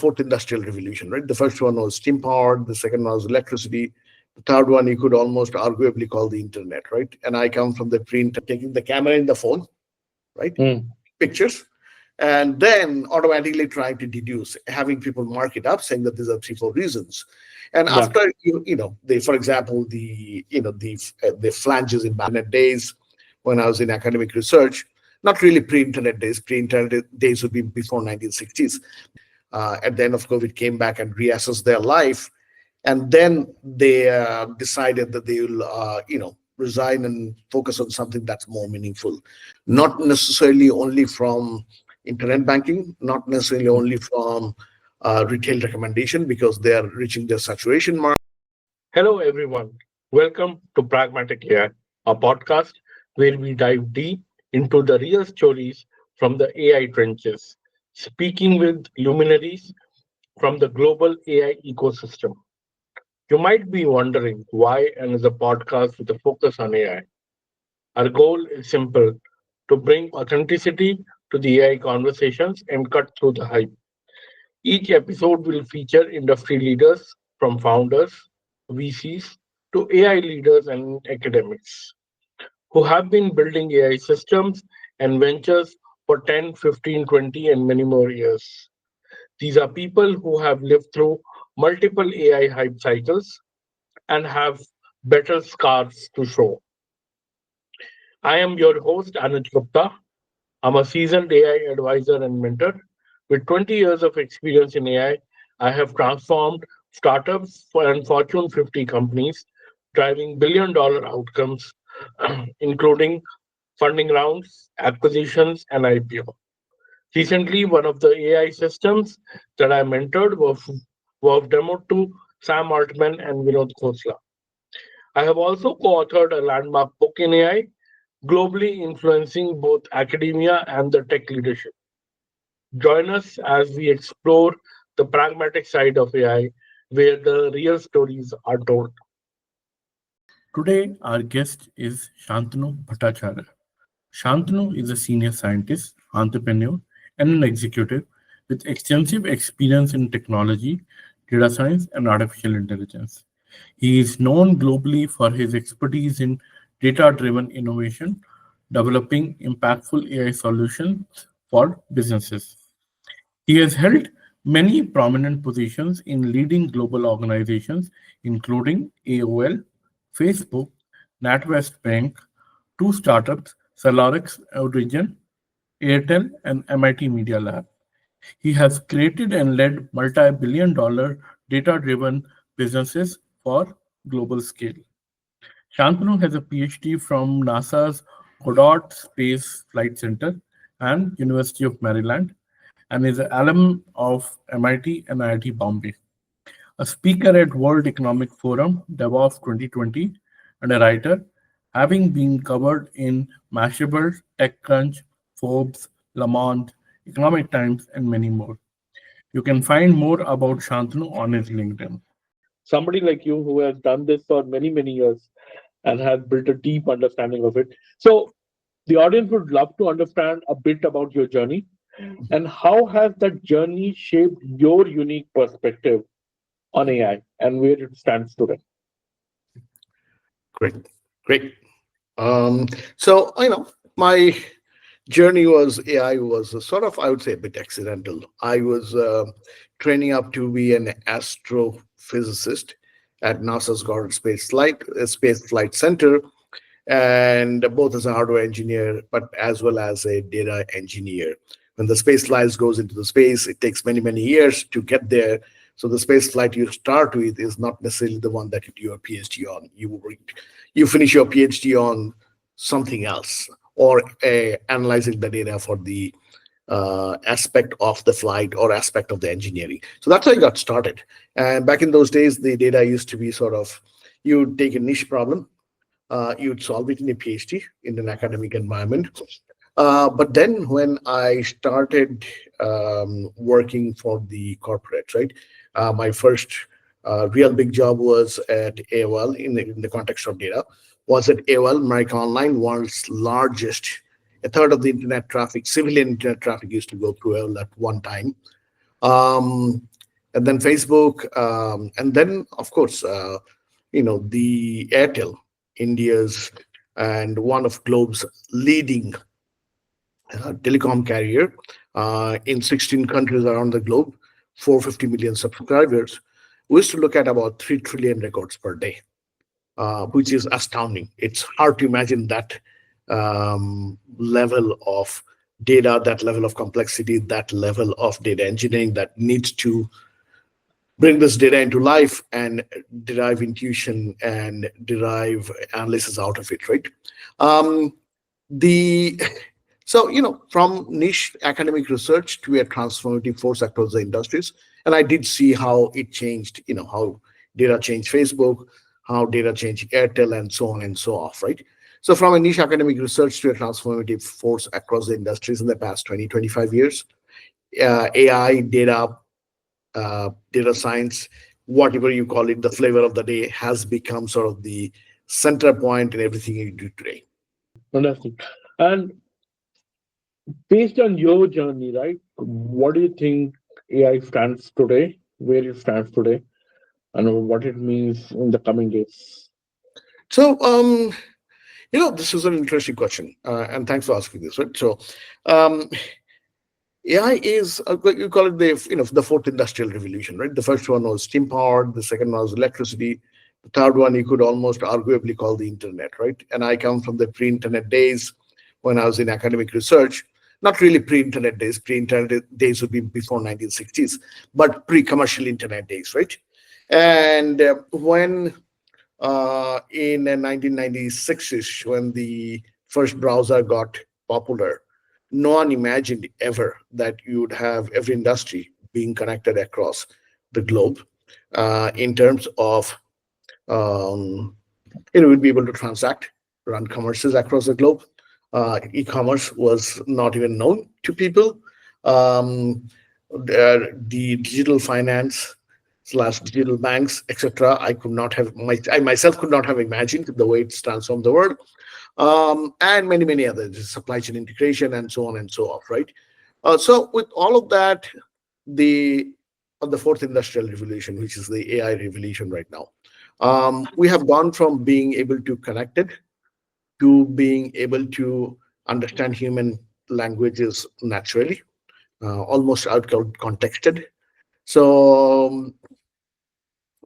fourth industrial revolution, right? The first one was steam powered, the second one was electricity. The third one you could almost arguably call the internet, right? And I come from the print, taking the camera in the phone, right? Pictures, and then automatically trying to deduce, having people mark it up, saying that these are three, four reasons. And Yeah. after for example, the flanges in internet days when I was in academic research, not really pre-internet days. Pre-internet days would be before 1960s. And then, of course, it came back and reassessed their life, and then they decided that they will, resign and focus on something that's more meaningful, not necessarily only from internet banking, not necessarily only from retail recommendation, because they are reaching their saturation mark. Hello, everyone. Welcome to Pragmatic AI, a podcast where we dive deep into the real stories from the AI trenches, speaking with luminaries from the global AI ecosystem. You might be wondering why and is a podcast with a focus on AI. Our goal is simple: to bring authenticity to the AI conversations and cut through the hype. Each episode will feature industry leaders from founders, VCs, to AI leaders and academics who have been building AI systems and ventures for 10, 15, 20, and many more years. These are people who have lived through multiple AI hype cycles and have better scars to show. I am your host, Anuj Gupta. I'm a seasoned AI advisor and mentor. With 20 years of experience in AI, I have transformed startups and Fortune 50 companies, driving billion-dollar outcomes, including funding rounds, acquisitions, and IPO. Recently, one of the AI systems that I mentored was demoed to Sam Altman and Vinod Khosla. I have also co-authored a landmark book in AI, globally influencing both academia and the tech leadership. Join us as we explore the pragmatic side of AI, where the real stories are told. Today, our guest is Santanu Bhattacharya. Shantanu is a senior scientist, entrepreneur, and an executive with extensive experience in technology, data science, and artificial intelligence. He is known globally for his expertise in data driven innovation, developing impactful AI solutions for businesses. He has held many prominent positions in leading global organizations, including AOL, Facebook, NatWest Bank, two startups, Solarix Origin, Airtel, and MIT Media Lab. He has created and led multi-billion dollar data-driven businesses for global scale. Shantanu has a PhD from NASA's Goddard Space Flight Center and University of Maryland, and is an alum of MIT and IIT Bombay, a speaker at World Economic Forum Davos 2020, and a writer, having been covered in Mashable, TechCrunch, Forbes, Le Monde, Economic Times, and many more. You can find more about Shantanu on his LinkedIn. Somebody like you who has done this for many, many years and has built a deep understanding of it. So, the audience would love to understand a bit about your journey and how has that journey shaped your unique perspective on AI and where it stands today. Great, great. So my journey was AI was a sort of, I would say, a bit accidental. I was training up to be an astrophysicist at NASA's Goddard Space Flight Center, and both as a hardware engineer, but as well as a data engineer. When the space flight goes into the space, it takes many, many years to get there. So the space flight you start with is not necessarily the one that you do your PhD on. You finish your PhD on something else, or analyzing the data for the aspect of the flight or aspect of the engineering. So that's how I got started. And back in those days, the data used to be sort of, you take a niche problem, you'd solve it in a PhD in an academic environment. But then when I started working for the corporate, right, my first real big job was at AOL in the context of data, was at AOL, America Online, world's largest. A third of the internet traffic, civilian internet traffic, used to go through AOL at one time. and then Facebook, and then of course, the Airtel, India's and one of globe's leading telecom carrier in 16 countries around the globe, 450 million subscribers. We used to look at about 3 trillion records per day, which is astounding. It's hard to imagine that level of data, that level of complexity, that level of data engineering that needs to bring this data into life and derive intuition and derive analysis out of it, right? Um, the so from niche academic research to a transformative force across the industries, and I did see how it changed, how data changed Facebook, how data changed Airtel, and so on and so off, right? So from a niche academic research to a transformative force across the industries in the past 20, 25 years, AI, data science, whatever you call it, the flavor of the day has become sort of the center point in everything you do today. Fantastic. And based on your journey, right, what do you think AI stands today, where it stands today, and what it means in the coming days? So, this is an interesting question, and thanks for asking this. Right? So, um, AI is you call it the fourth industrial revolution, right? The first one was steam powered, the second one was electricity, the third one you could almost arguably call the internet, right? And I come from the pre-internet days when I was in academic research. Not really pre-internet days. Pre-internet days would be before 1960s, but pre-commercial internet days, right? And when in 1996ish, when the first browser got popular, no one imagined ever that you would have every industry being connected across the globe in terms of we'd be able to transact, run commerces across the globe. E-commerce was not even known to people. The digital finance slash digital banks, etc. I myself could not have imagined the way it's transformed the world, and many, many others, supply chain integration, and so on and so off, right? So with all of that, the the fourth industrial revolution, which is the AI revolution right now, we have gone from being able to connect it to being able to understand human languages naturally, almost out contexted. So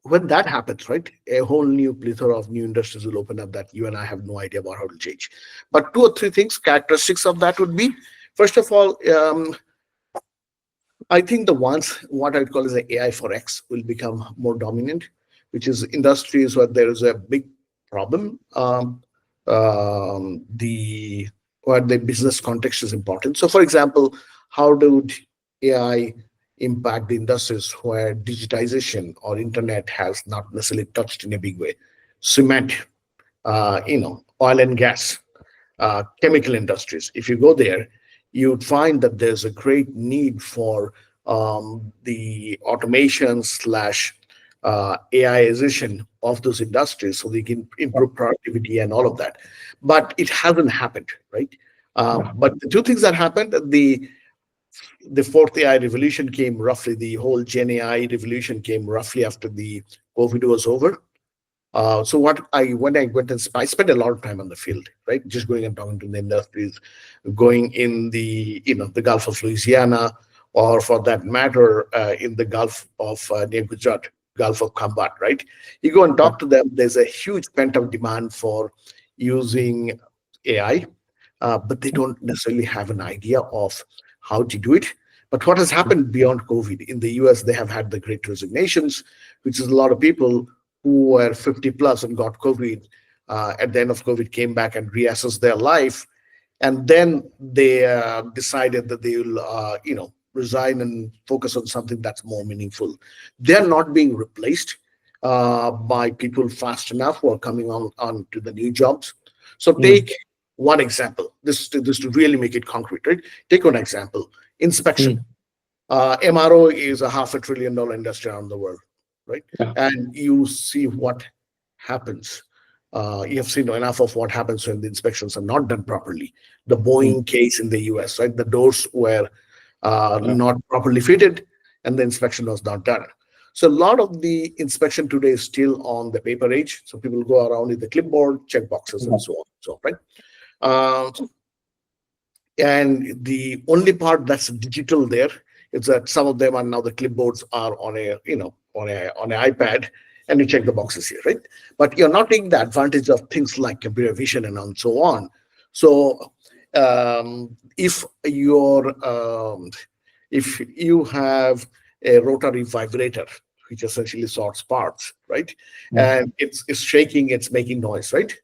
when that happens, right, a whole new plethora of new industries will open up that you and I have no idea about how to change. But two or three things, characteristics of that would be, first of all, I think the ones what I'd call as the AI for X will become more dominant, which is industries where there is a big problem. The where the business context is important. So, for example, how do AI impact the industries where digitization or internet has not necessarily touched in a big way? Cement, oil and gas, chemical industries. If you go there, you'd find that there's a great need for the automation slash AIization of those industries so they can improve productivity and all of that. But it hasn't happened, right? Yeah. But the two things that happened, the fourth AI revolution came roughly, the whole Gen AI revolution came roughly after the COVID was over. So when I went and I spent a lot of time on the field, right? Just going and talking to the industries, going in the Gulf of Louisiana, or for that matter, in the Gulf of near Gujarat, Gulf of Khambat, right? You go and talk to them. There's a huge pent up demand for using AI, but they don't necessarily have an idea of how to do it. But what has happened beyond COVID in the US, they have had the great resignations, which is a lot of people who were 50 plus and got COVID, at the end of COVID, came back and reassessed their life. And then they decided that they will, resign and focus on something that's more meaningful. They're not being replaced by people fast enough who are coming on to the new jobs. So Mm, take one example, this to really make it concrete, right? Take one example, inspection. mm, MRO is a $500 billion industry around the world, right? yeah. And you see what happens. You have seen enough of what happens when the inspections are not done properly. The Mm, Boeing case in the US, right? The doors were yeah. not properly fitted, and the inspection was not done. So a lot of the inspection today is still on the paper age. So people go around with the clipboard, check boxes, and so on. So right. Uh, and the only part that's digital there is that some of them are now the clipboards are on a on an iPad, and you check the boxes here, right? But you're not taking the advantage of things like computer vision and so on. So if you have a rotary vibrator, which essentially sorts parts, right, and it's shaking, it's making noise, right?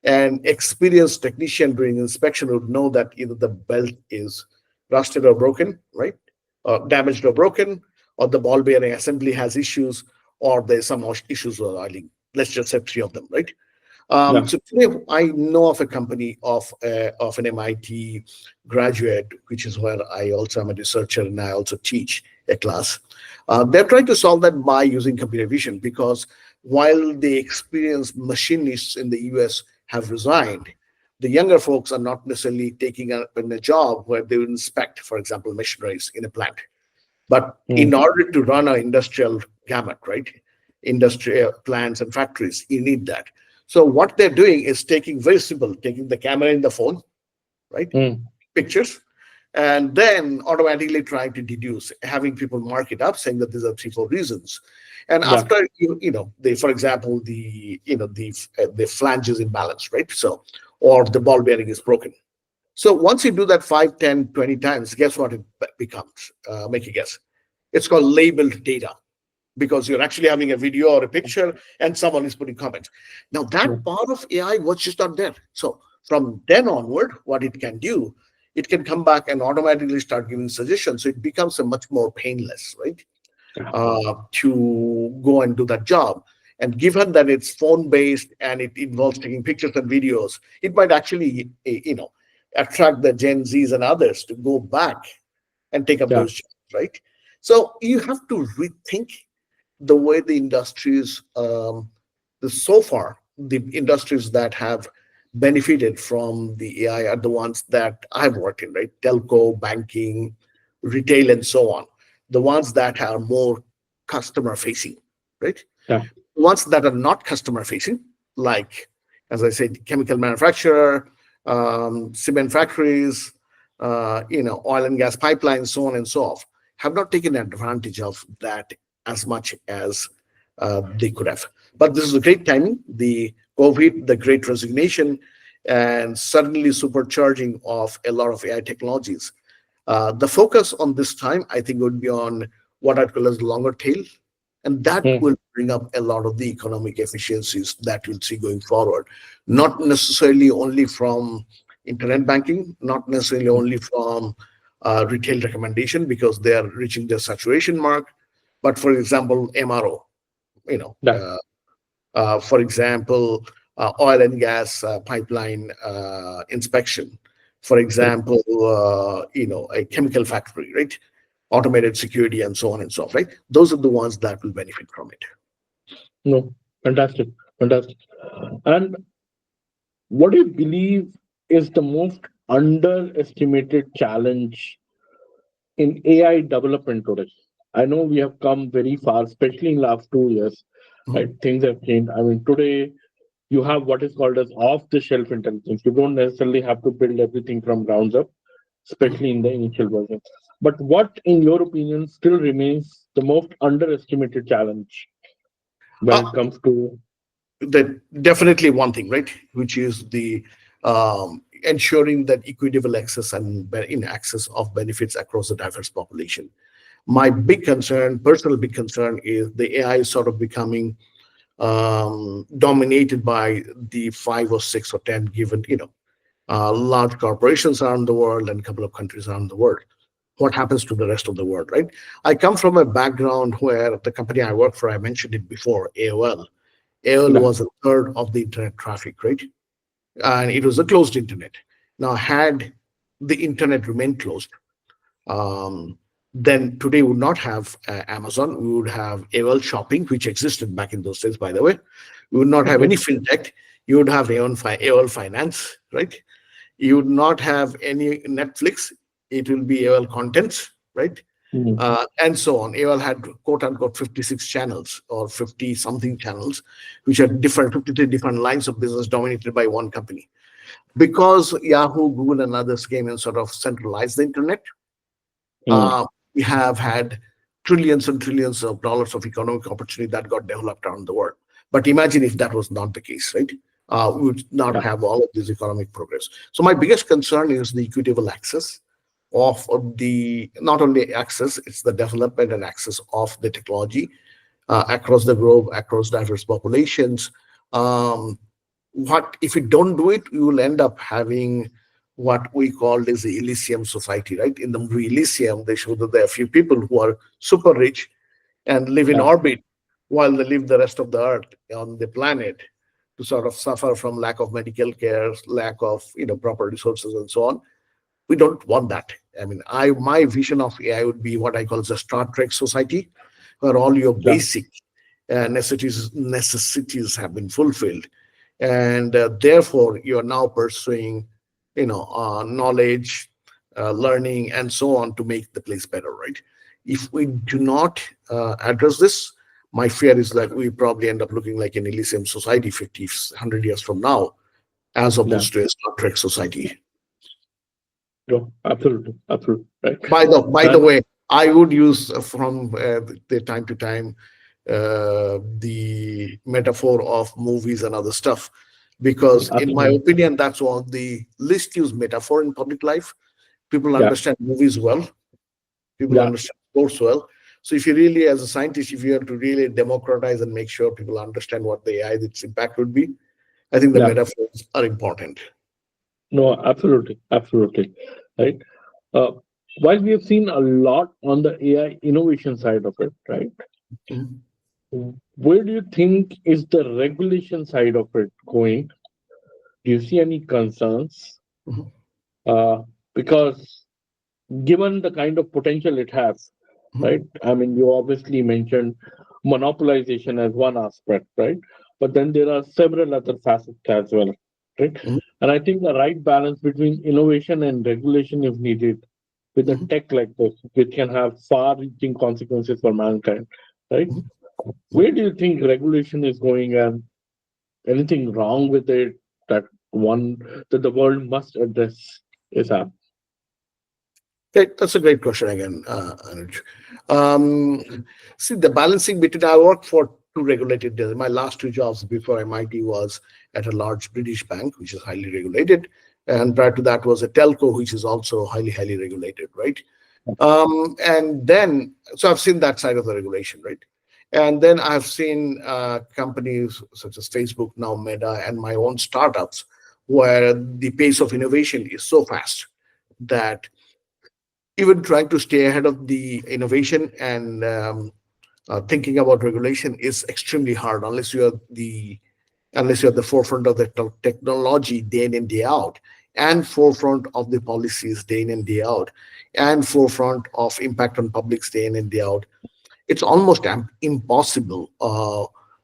An experienced technician during inspection would know that either the belt is rusted or broken, right? Damaged or broken, or the ball bearing assembly has issues, or there's some issues with oiling. Let's just say three of them, right? Yeah. So today I know of a company of an MIT graduate, which is where I also am a researcher and I also teach a class. They're trying to solve that by using computer vision, because while the experienced machinists in the US have resigned, the younger folks are not necessarily taking up in a job where they will inspect, for example, machineries in a plant. But in order to run an industrial gamut, right, industrial plants and factories, you need that. So what they're doing is taking very simple, taking the camera in the phone, right, pictures, and then automatically trying to deduce, having people mark it up, saying that these are three, four reasons. And Yeah. after for example, the flange is imbalanced, right? So, or the ball bearing is broken. So once you do that 5, 10, 20 times, guess what it becomes? Make a guess. It's called labeled data, because you're actually having a video or a picture and someone is putting comments. Now that part of AI was just not there. So from then onward, what it can do, it can come back and automatically start giving suggestions. So it becomes a much more painless, right? To go and do that job. And given that it's phone based and it involves taking pictures and videos, it might actually, attract the Gen Zs and others to go back and take up Yeah. those jobs, right? So you have to rethink the way the industries, so far, the industries that have benefited from the AI are the ones that I've worked in, right? Telco, banking, retail, and so on. The ones that are more customer facing, right? Yeah. Ones that are not customer facing, like, as I said, chemical manufacturer, cement factories, oil and gas pipelines, so on and so forth, have not taken advantage of that as much as they could have. But this is a great timing. The COVID, the great resignation, and suddenly supercharging of a lot of AI technologies. The focus on this time, I think, would be on what I'd call as longer tail, and that will bring up a lot of the economic efficiencies that we'll see going forward. Not necessarily only from internet banking, not necessarily only from retail recommendation, because they are reaching their saturation mark, but for example, MRO, you know, Yeah. uh, for example, oil and gas pipeline inspection, for example, a chemical factory, right? Automated security and so on and so forth, right? Those are the ones that will benefit from it. No. Fantastic. Fantastic. And what do you believe is the most underestimated challenge in AI development today? I know we have come very far, especially in last 2 years. Right, things have changed. I mean, today you have what is called as off-the-shelf intelligence. You don't necessarily have to build everything from ground up, especially in the initial version. But what, in your opinion, still remains the most underestimated challenge when it Uh, comes to? that definitely one thing, right? Which is the ensuring that equitable access and in access of benefits across the diverse population. My big concern, personal big concern, is the AI is sort of becoming dominated by the 5 or 6 or 10 given, large corporations around the world and a couple of countries around the world. What happens to the rest of the world, right? I come from a background where the company I work for, I mentioned it before, AOL. AOL Yeah. was a third of the internet traffic, right? And it was a closed internet. Now, had the internet remained closed, um, then today we would not have Amazon. We would have AOL shopping, which existed back in those days, by the way. We would not have any fintech. You would have AOL finance, right? You would not have any Netflix. It will be AOL contents, right? Mm. and so on. AOL had quote unquote 56 channels or 50 something channels, which are different, 53 different lines of business dominated by one company. Because Yahoo, Google, and others came and sort of centralized the internet, Mm. uh, we have had trillions and trillions of dollars of economic opportunity that got developed around the world. But imagine if that was not the case, right? We would not Yeah. have all of this economic progress. So my biggest concern is the equitable access of the, not only access, it's the development and access of the technology across the globe, across diverse populations. Um, what if we don't do it, we will end up having what we call is the Elysium society, right? In the movie Elysium, they show that there are a few people who are super rich and live in Yeah. orbit while they live the rest of the earth on the planet to sort of suffer from lack of medical care, lack of proper resources and so on. We don't want that. I mean, my vision of AI would be what I call as a Star Trek society, where all your Yeah. basic necessities have been fulfilled, and therefore you are now pursuing, knowledge, learning, and so on to make the place better, right? If we do not address this, my fear is that we probably end up looking like an Elysium society 50, 100 years from now, as Yeah. opposed to a Star Trek society. No, absolutely. Absolutely. Right. By the And way, I would use from the time to time the metaphor of movies and other stuff, because in my absolutely. opinion, that's one of the least used metaphor in public life. People Yeah. understand movies well, people Yeah. understand sports well. So if you really, as a scientist, if you have to really democratize and make sure people understand what the AI, its impact would be, I think the Yeah. metaphors are important. No, absolutely. Absolutely. Right. Uh, while we have seen a lot on the AI innovation side of it, right? Mhm. Where do you think is the regulation side of it going? Do you see any concerns? Mhm. Uh, because given the kind of potential it has, right? Mhm. I mean, you obviously mentioned monopolization as one aspect, right? But then there are several other facets as well, right? Mhm. And I think the right balance between innovation and regulation is needed with a Mhm. tech like this, which can have far-reaching consequences for mankind, right? Mhm. Where do you think regulation is going, and anything wrong with it that one that the world must address is up? Okay, that's a great question again, Anuj. See, the balancing between, I worked for two regulated, my last two jobs before MIT was at a large British bank, which is highly regulated. And prior to that was a telco, which is also highly, highly regulated, right? And then, so I've seen that side of the regulation, right? And then I've seen companies such as Facebook, now Meta, and my own startups, where the pace of innovation is so fast that even trying to stay ahead of the innovation and thinking about regulation is extremely hard unless you're at the forefront of the technology day in and day out, and forefront of the policies day in and day out, and forefront of impact on publics day in and day out. It's almost impossible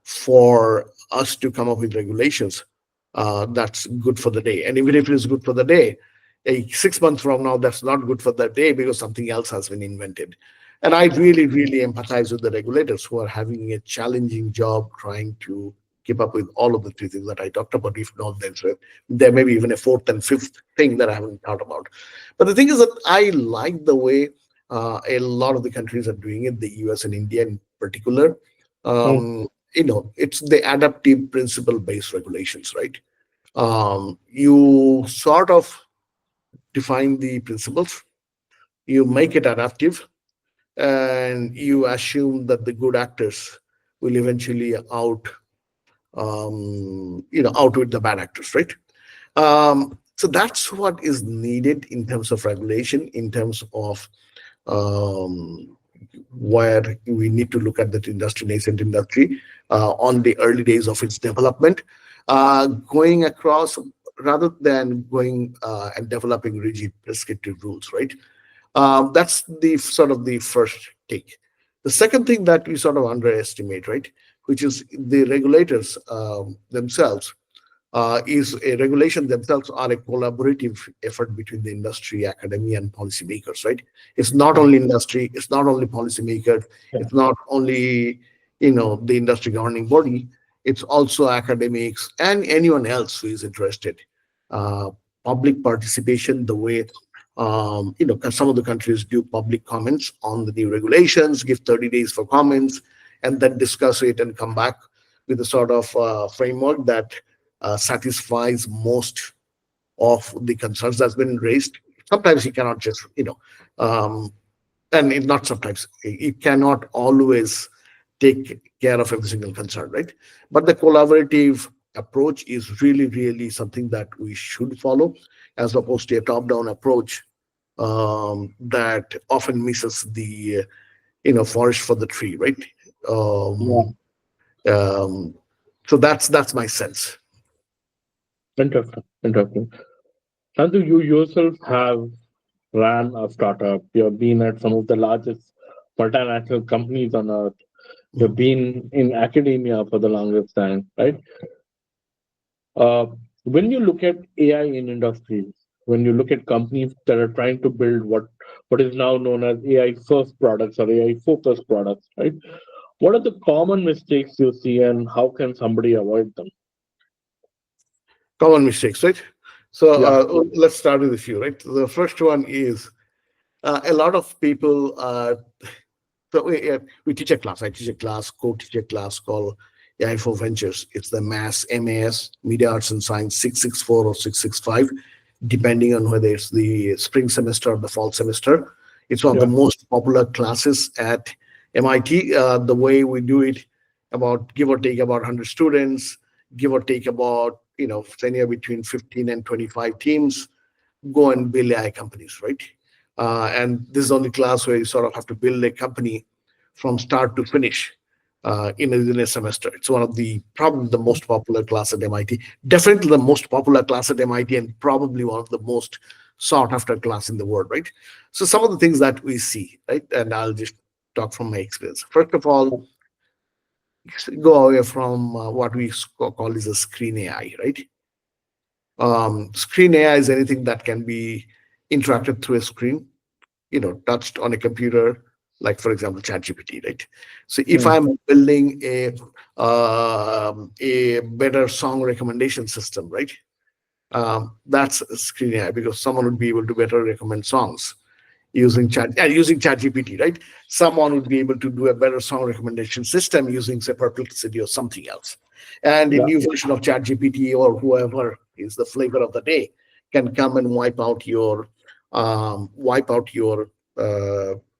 for us to come up with regulations that's good for the day. And even if it is good for the day, 6 months from now, that's not good for that day because something else has been invented. And I really, really empathize with the regulators who are having a challenging job trying to keep up with all of the three things that I talked about. If not, there may be even a fourth and fifth thing that I haven't thought about. But the thing is that I like the way a lot of the countries are doing it, the US and India in particular. Mm. It's the adaptive principle based regulations, right? You sort of define the principles, you make it adaptive, and you assume that the good actors will eventually outwit the bad actors, right? So that's what is needed in terms of regulation, in terms of um, where we need to look at that industry, nascent industry, on the early days of its development, going across rather than going and developing rigid prescriptive rules, right? That's the sort of the first take. The second thing that we sort of underestimate, right, which is the regulators themselves. is a regulation themselves are a collaborative effort between the industry, academia, and policymakers, right? It's not Yeah. only industry, it's not only policymakers, Yeah. it's not only the industry governing body, it's also academics and anyone else who is interested. Uh, Public participation, the way 'cause some of the countries do public comments on the new regulations, give 30 days for comments, and then discuss it and come back with a sort of framework that satisfies most of the concerns that's been raised. Sometimes you cannot just, um, and not sometimes, it cannot always take care of every single concern, right? But the collaborative approach is really, really something that we should follow, as opposed to a top-down approach that often misses the forest for the tree, right? Yeah. Um, um, so that's my sense. Interesting. Interesting. Shantu, you yourself have ran a startup. You have been at some of the largest multinational companies on earth. You've been in academia for the longest time, right? Uh, when you look at AI in industries, when you look at companies that are trying to build what is now known as AI first products or AI focused products, right? What are the common mistakes you see, and how can somebody avoid them? Common mistakes, right? So Yeah. let's start with a few, right? The first one is a lot of people. So we teach a class. I teach a class, co-teach a class called AI for Ventures. It's the MAS, Media Arts and Science 664 or 665, depending on whether it's the spring semester or the fall semester. It's one of the Yeah. most popular classes at MIT. The way we do it, about give or take about 100 students, give or take about anywhere between 15 and 25 teams go and build AI companies, right? And this is the only class where you sort of have to build a company from start to finish in a semester. It's one of the probably the most popular class at MIT, definitely the most popular class at MIT, and probably one of the most sought after class in the world, right? So some of the things that we see, right, and I'll just talk from my experience. First of all, go away from what we call is a screen AI, right? Screen AI is anything that can be interacted through a screen, touched on a computer, like for example, ChatGPT, right? So if Mm. I'm building a better song recommendation system, right? That's a screen AI because someone would be able to better recommend songs using ChatGPT, right? Someone would be able to do a better song recommendation system using say Perplexity or something else. And a Yeah. new version of ChatGPT or whoever is the flavor of the day can come and wipe out your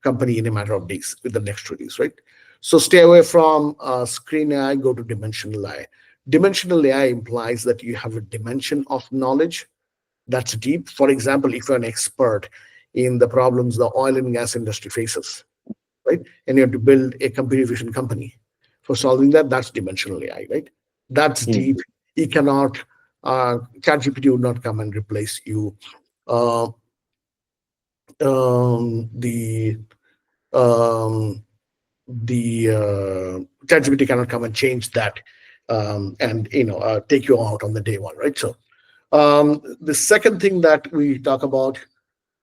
company in a matter of days with the next release, right? So stay away from screen AI, go to dimensional AI. Dimensional AI implies that you have a dimension of knowledge that's deep. For example, if you're an expert in the problems the oil and gas industry faces, right? And you have to build a computer vision company for solving that, that's dimensional AI, right? That's Mm. deep. You cannot, ChatGPT would not come and replace you. Uh, the um, ChatGPT cannot come and change that and take you out on the day one, right? So the second thing that we talk about,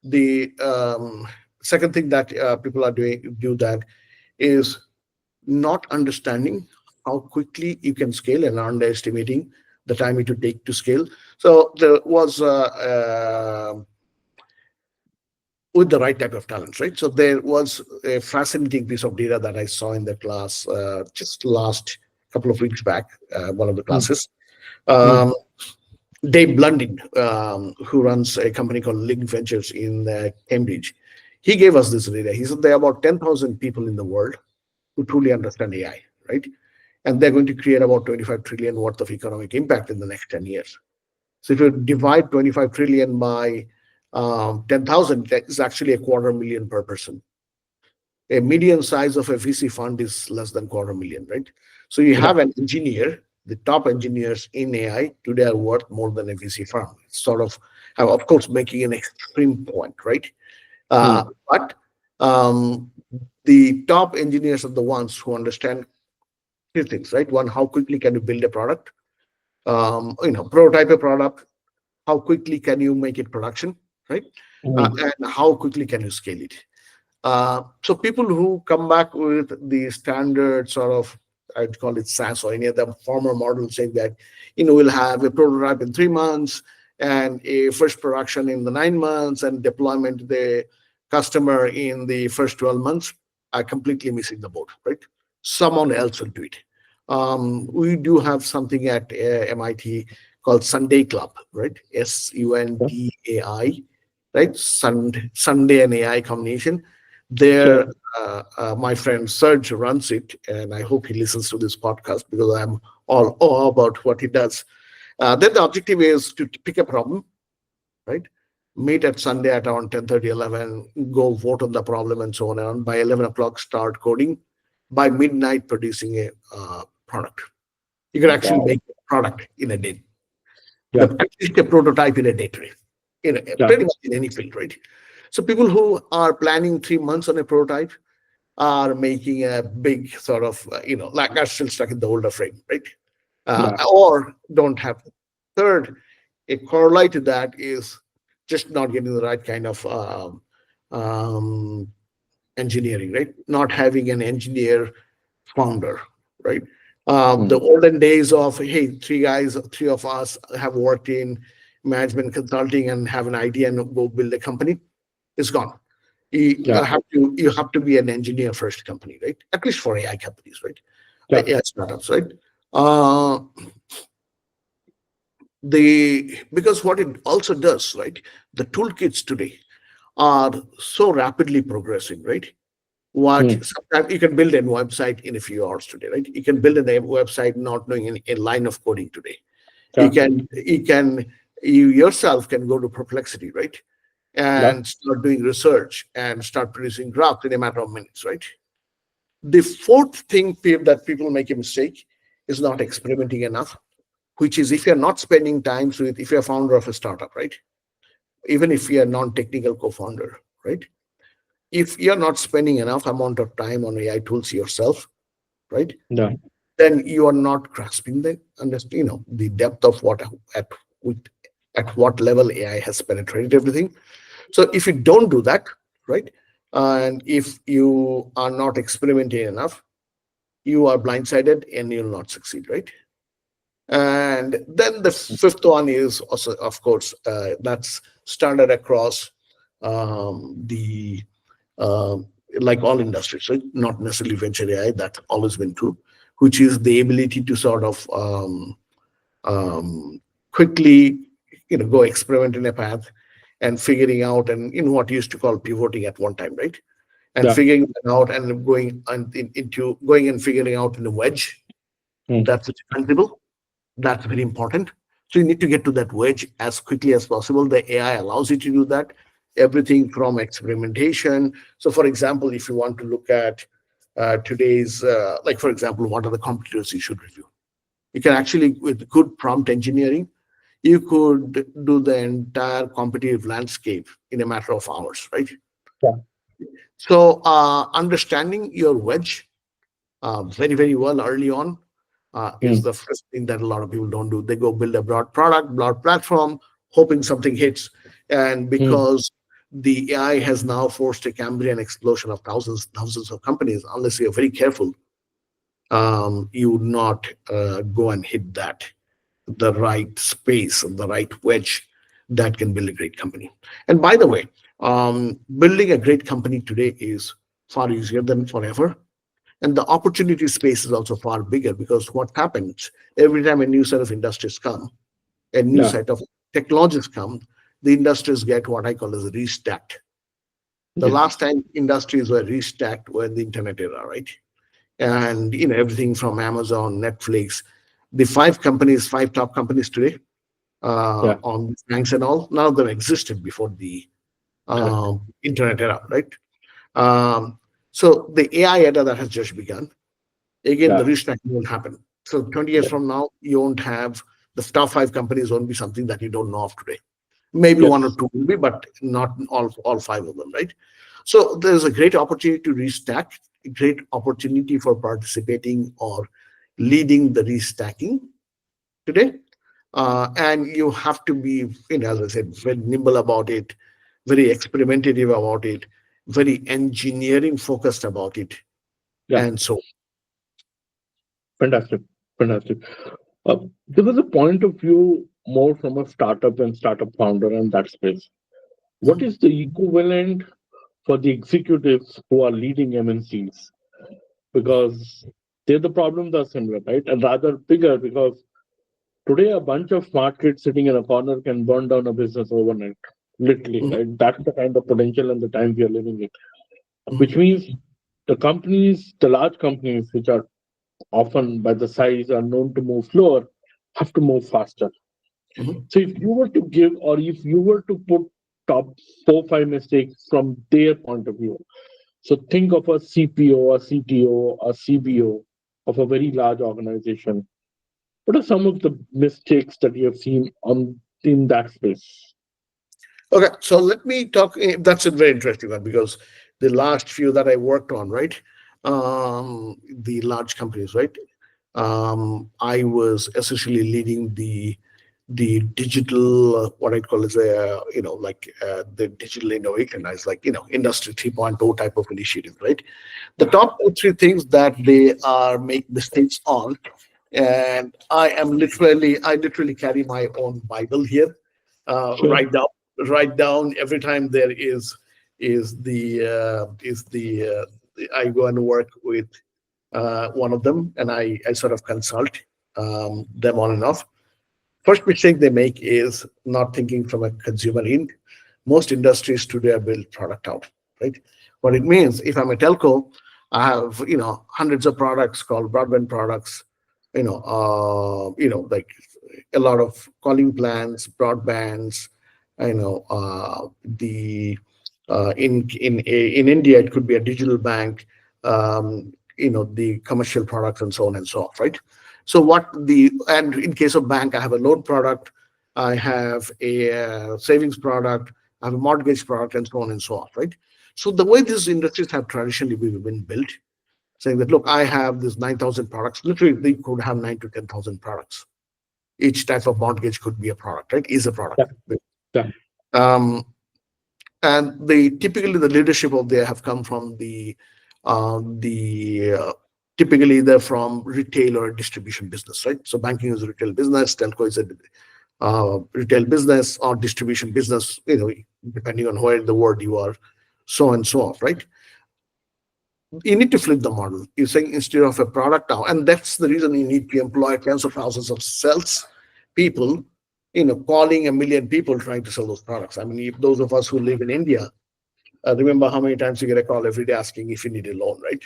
the second thing that people are do that is not understanding how quickly you can scale and underestimating the time it would take to scale. So there was with the right type of talents, right? So there was a fascinating piece of data that I saw in the class just last couple of weeks back, one of the Mm. classes. Mm. Um, Dave Blundin, who runs a company called Link Ventures in Cambridge, he gave us this data. He said there are about 10,000 people in the world who truly understand AI, right? And they're going to create about 25 trillion worth of economic impact in the next 10 years. So if you divide 25 trillion by 10,000, that is actually a quarter million per person. A median size of a VC fund is less than quarter million, right? So you Yeah. have an engineer, the top engineers in AI today are worth more than a VC firm. It's sort of course, making an extreme point, right? Mm. But the top engineers are the ones who understand two things, right? One, how quickly can you build a product? prototype a product. How quickly can you make it production, right? Mm. And how quickly can you scale it? So people who come back with the standard sort of, I'd call it SaaS or any other former model, saying that, we'll have a prototype in 3 months and a first production in the 9 months and deployment to the customer in the first 12 months, are completely missing the boat, right? Someone else will do it. We do have something at MIT called Sunday Club, right? Sundai, right? Sunday and AI combination. There, Sure. my friend Serge runs it, and I hope he listens to this podcast because I'm all awe about what he does. Then the objective is to pick a problem, right? Meet at Sunday at around 10:30, 11, go vote on the problem and so on. And by 11 o'clock, start coding. By midnight, producing a product. You can actually Wow. make a product in a day, Yeah. at least a prototype in a day today, Yeah. pretty much in any field, right? So people who are planning 3 months on a prototype are making a big sort of, like are still stuck in the older frame, right? Yeah. Or don't have. Third, a corollary to that is just not getting the right kind of um, engineering, right? Not having an engineer founder, right? The Mm. olden days of, hey, three of us have worked in management consulting and have an idea and go build a company is gone. Yeah. You have to be an engineer first company, right? At least for AI companies, right? Yeah. AI startups, right? Uh, the Because what it also does, right? The toolkits today are so rapidly progressing, right? What Mm. sometimes you can build a website in a few hours today, right? You can build a website not knowing a line of coding today. You Yeah. can you can you yourself can go to Perplexity, right? Yeah. And start doing research and start producing graphs in a matter of minutes, right? The fourth thing that people make a mistake is not experimenting enough, which is if you're not spending time with, if you're a founder of a startup, right? Even if you're a non-technical co-founder, right? If you're not spending enough amount of time on AI tools yourself, right? Yeah. Then you are not grasping the depth of with, at what level AI has penetrated everything. So if you don't do that, right, and if you are not experimenting enough, you are blindsided and you'll not succeed, right? And then the fifth one is also, of course, that's standard across the like all industries, right? Not necessarily venture AI. That's always been true, which is the ability to sort of quickly, go experiment in a path and figuring out, and what you used to call pivoting at one time, right? And Yeah. figuring it out and going into going and figuring out in a wedge. Mm. That's a principle. That's very important. So you need to get to that wedge as quickly as possible. The AI allows you to do that. Everything from experimentation. So, for example, if you want to look at today's, like, for example, what are the competitors you should review? You can actually, with good prompt engineering, you could do the entire competitive landscape in a matter of hours, right? Yeah. So, understanding your wedge very, very well early on is Mm. the first thing that a lot of people don't do. They go build a broad product, broad platform, hoping something hits. And Mm. because the AI has now forced a Cambrian explosion of thousands of companies, unless you're very careful, you would not go and hit the right space, the right wedge that can build a great company. And by the way, building a great company today is far easier than forever, and the opportunity space is also far bigger, because what happens every time a new set of industries come, a new Yeah. set of technologies come, the industries get what I call as restacked. The Yes. last time industries were restacked were in the internet era, right? And everything from Amazon, Netflix, the five top companies today Yeah. on banks and all, none of them existed before the Correct. internet era, right? Um, so the AI era that has just begun, again, the Yeah. restacking won't happen. So 20 years Yeah. from now, you won't have the top five companies won't be something that you don't know of today. Maybe one or Yes. two will be, but not all five of them, right? So there's a great opportunity to restack, a great opportunity for participating or leading the restacking today. And you have to be, as I said, very nimble about it, very experimentative about it, very engineering focused about it, Yeah, and so. fantastic, fantastic. There was a point of view more from a startup and startup founder in that space. What is the equivalent for the executives who are leading MNCs? Because there the problems are similar, right? And rather bigger because today a bunch of smart kids sitting in a corner can burn down a business overnight. Literally, Mhm, right? That's the kind of potential and the time we are living in. Which mhm, means the companies, the large companies, which are often by the size are known to move slower, have to move faster. mhm. So if you were to give, or if you were to put top 4, 5 mistakes from their point of view, so think of a CPO, a CTO, a CBO of a very large organization. What are some of the mistakes that you have seen on in that space? Okay, so let me talk. That's a very interesting one because the last few that I worked on, right? The large companies, right? I was essentially leading the digital, what I call is a, the digital innovation as like, industry 3.0 type of initiative, right? The Yeah, top two, three things that they are make mistakes on, and I literally carry my own Bible here. sure. Write down every time there is the I go and work with one of them, and I sort of consult them on and off. First mistake they make is not thinking from a consumer end. Most industries today are built product out, right? What it means, if I'm a telco, I have hundreds of products called broadband products, like a lot of calling plans, broadbands, the in India it could be a digital bank, the commercial products and so on and so on, right? So and in case of bank, I have a loan product, I have a savings product, I have a mortgage product, and so on and so on, right? So the way these industries have traditionally been built, saying that, look, I have this 9,000 products. Literally, they could have 9 to 10,000 products. Each type of mortgage could be a product, right? Is a Yeah, product. yeah, Um, and typically the leadership of there have come from the typically they're from retail or distribution business, right? So banking is a retail business, telco is a retail business or distribution business, depending on where in the world you are, so and so on, right? You need to flip the model. You're saying instead of a product now, and that's the reason you need to employ tens of thousands of sales people, calling a million people trying to sell those products. I mean, if those of us who live in India, remember how many times you get a call every day asking if you need a loan, right?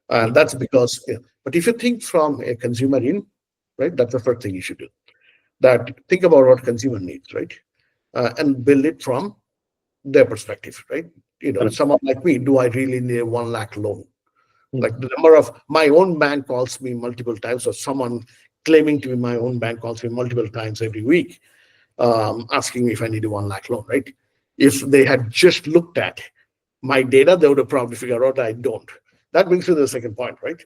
And that's because, but if you think from a consumer in, right, that's the first thing you should do. That think about what consumer needs, right? And build it from their perspective, right? correct. Someone like me, do I really need a 1 lakh loan? Hmm. Like the number of my own bank calls me multiple times, or someone claiming to be my own bank calls me multiple times every week, asking me if I need a 1 lakh loan, right? If they had just looked at my data, they would have probably figured out I don't. That brings me to the second point, right?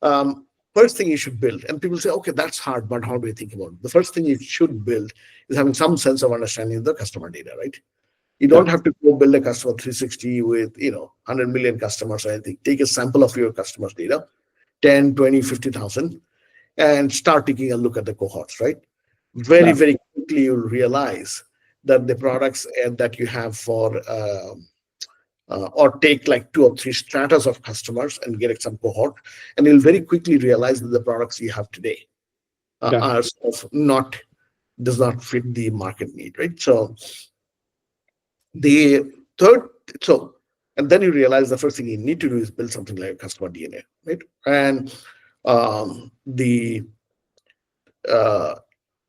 Um, First thing you should build, and people say, okay, that's hard, but how do you think about it? The first thing you should build is having some sense of understanding the customer data, right? You Yeah, don't have to go build a customer 360 with 100 million customers or anything. Take a sample of your customers' data, 10, 20, 50,000, and start taking a look at the cohorts, right? Very, yeah, very quickly, you'll realize that the products that you have for or take like 2 or 3 stratas of customers and get some cohort, and you'll very quickly realize that the products you have today yeah, are sort of not does not fit the market need, right? So the third, so and then you realize the first thing you need to do is build something like a customer DNA, right? And the uh,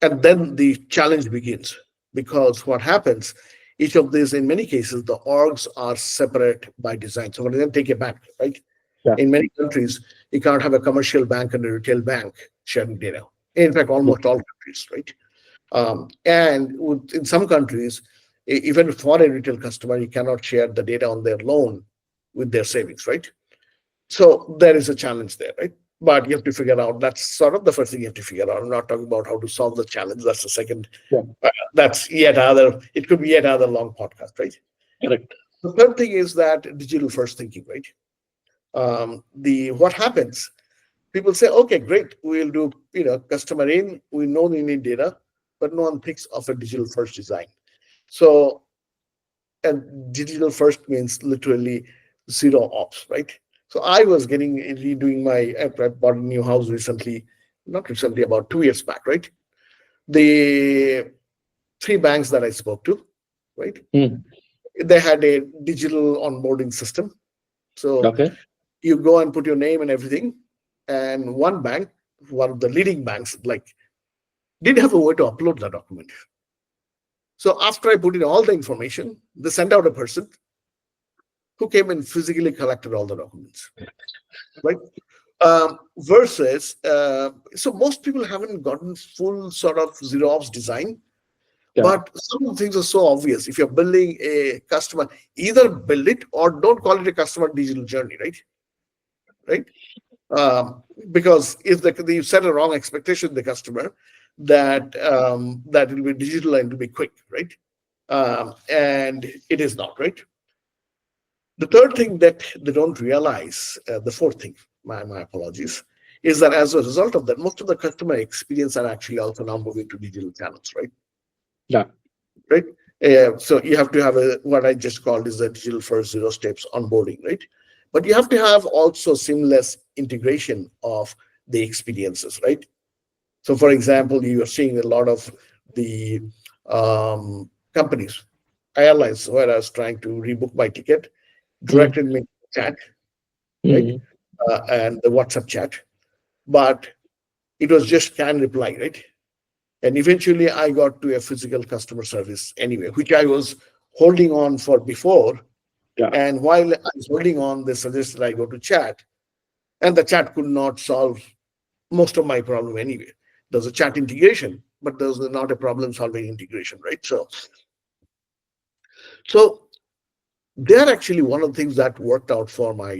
and then the challenge begins, because what happens, each of these, in many cases, the orgs are separate by design. So when you then take a bank, right? yeah, In many countries, you can't have a commercial bank and a retail bank sharing data. In fact, yeah, almost all countries, right? In some countries, even for a retail customer, you cannot share the data on their loan with their savings, right? So there is a challenge there, right? But you have to figure out, that's sort of the first thing you have to figure out. I'm not talking about how to solve the challenge. That's the second. Yeah. That's yet other, it could be yet another long podcast, right? Correct. The third thing is that digital first thinking, right? The what happens, people say, okay, great, we'll do, customer in, we know we need data, but no one thinks of a digital first design. So, and digital first means literally zero ops, right? So I was getting redoing I bought a new house recently, not recently, about 2 years back, right? The three banks that I spoke to, right? Mm. They had a digital onboarding system. So Okay. you go and put your name and everything. And one bank, one of the leading banks, like, didn't have a way to upload the document. So after I put in all the information, they sent out a person who came and physically collected all the documents, right? Versus, so most people haven't gotten full sort of zero ops design, Yeah. but some of the things are so obvious. If you're building a customer, either build it or don't call it a customer digital journey, right? Right? Because if you set a wrong expectation to the customer, that will be digital and it will be quick, right? And it is not, right? The third thing that they don't realize, the fourth thing, my apologies, is that as a result of that, most of the customer experience are actually also now moving to digital channels, right? Yeah. Right. So you have to have what I just called is the digital first zero steps onboarding, right? But you have to have also seamless integration of the experiences, right? So, for example, you are seeing a lot of the companies, airlines, where I was trying to rebook my ticket, Mm. directed me to chat, right? Mm. And the WhatsApp chat, but it was just can reply, right? And eventually I got to a physical customer service anyway, which I was holding on for before. Yeah. And while I was holding on, they suggested I go to chat, and the chat could not solve most of my problem anyway. There's a chat integration, but there's not a problem solving integration, right? So they're actually one of the things that worked out for my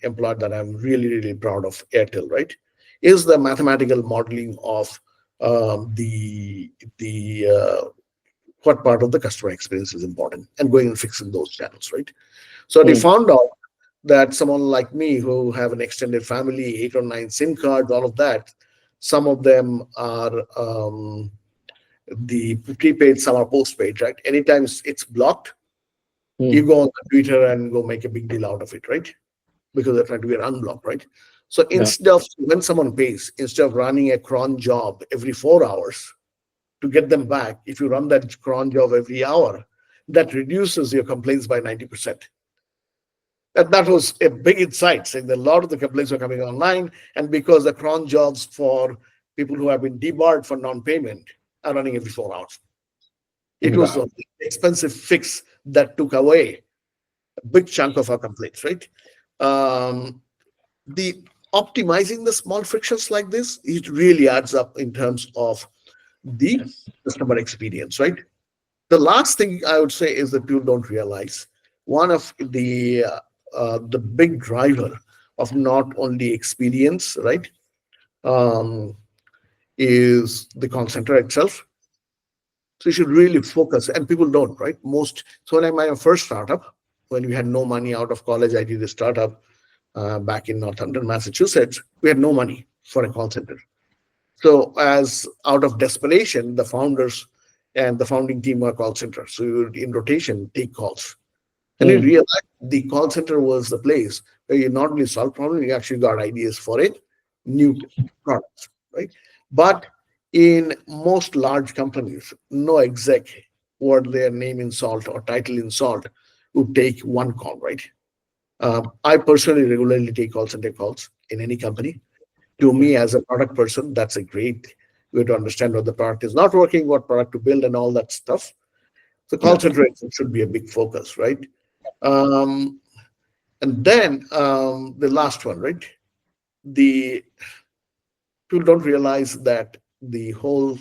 employer that I'm really really proud of, Airtel, right? Is the mathematical modeling of the what part of the customer experience is important and going and fixing those channels, right? So they Mm. found out that someone like me who have an extended family, 8 or 9 SIM cards, all of that, some of them are the prepaid, some are postpaid, right? Anytime it's blocked, you Mm. go on Twitter and go make a big deal out of it, right? Because they're trying to get unblocked, right? So Yeah. instead of when someone pays, instead of running a cron job every 4 hours to get them back, if you run that cron job every hour, that reduces your complaints by 90%. And that was a big insight, saying that a lot of the complaints are coming online, and because the cron jobs for people who have been debarred for non-payment are running every 4 hours. It was Yeah. an expensive fix that took away a big chunk of our complaints, right? Um, the optimizing the small frictions like this, it really adds up in terms of the Yes. customer experience, right? The last thing I would say is that people don't realize one of the big driver of not only experience, right, um, is the call center itself. So you should really focus, and people don't, right? So when I my first startup, when we had no money out of college, I did a startup back in Northampton, Massachusetts. We had no money for a call center. So as out of desperation, the founders and the founding team were call center. So you would, in rotation, take calls. And we Mm. realized the call center was the place where you not only solve problems, you actually got ideas for it, new products, right? But in most large companies, no exec word their name in salt or title in salt would take one call, right? I personally regularly take call center calls in any company. To me, as a product person, that's a great way to understand what the product is not working, what product to build, and all that stuff. So call Yeah. center should be a big focus, right? Um, and then the last one, right? The people don't realize that the whole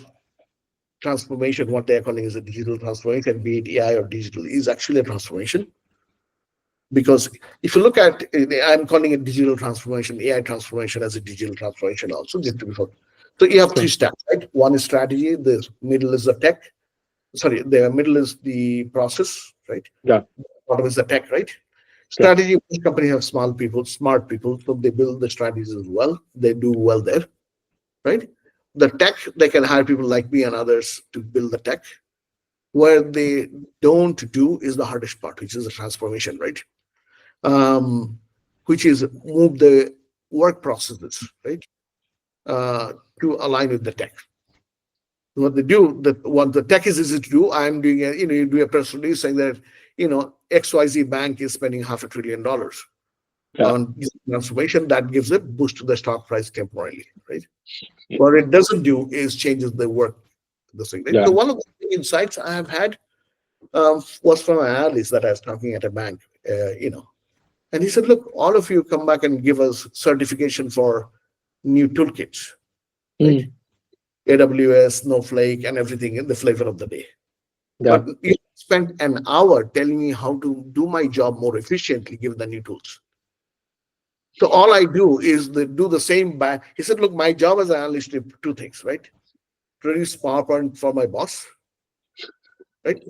transformation, what they're calling is a digital transformation, be it AI or digital, is actually a transformation. Because if you look at, I'm calling it digital transformation, AI transformation as a digital transformation also, just to be fair. So you have three Sure. steps, right? One is strategy, the middle is the tech, sorry, the middle is the process, right? Yeah. Bottom is the tech, right? Yeah. Strategy, most companies have small people, smart people, so they build the strategies as well. They do well there, right? The tech, they can hire people like me and others to build the tech. Where they don't do is the hardest part, which is the transformation, right? um, which is move the work processes, right, uh, to align with the tech. What they do, what the tech is easy to do. I'm doing a, you do a press release saying that, XYZ bank is spending $500 billion Yeah. on transformation. That gives a boost to the stock price temporarily, right? What it doesn't do is changes the work, the thing. Right? Yeah. So one of the insights I have had was from an analyst that I was talking at a bank, and he said, look, all of you come back and give us certification for new toolkits, right? Mm. AWS, Snowflake, and everything in the flavor of the day. Yeah. But you spent an hour telling me how to do my job more efficiently given the new tools. So all I do is do the same back. He said, look, my job as an analyst is two things, right? Produce PowerPoint for my boss, right?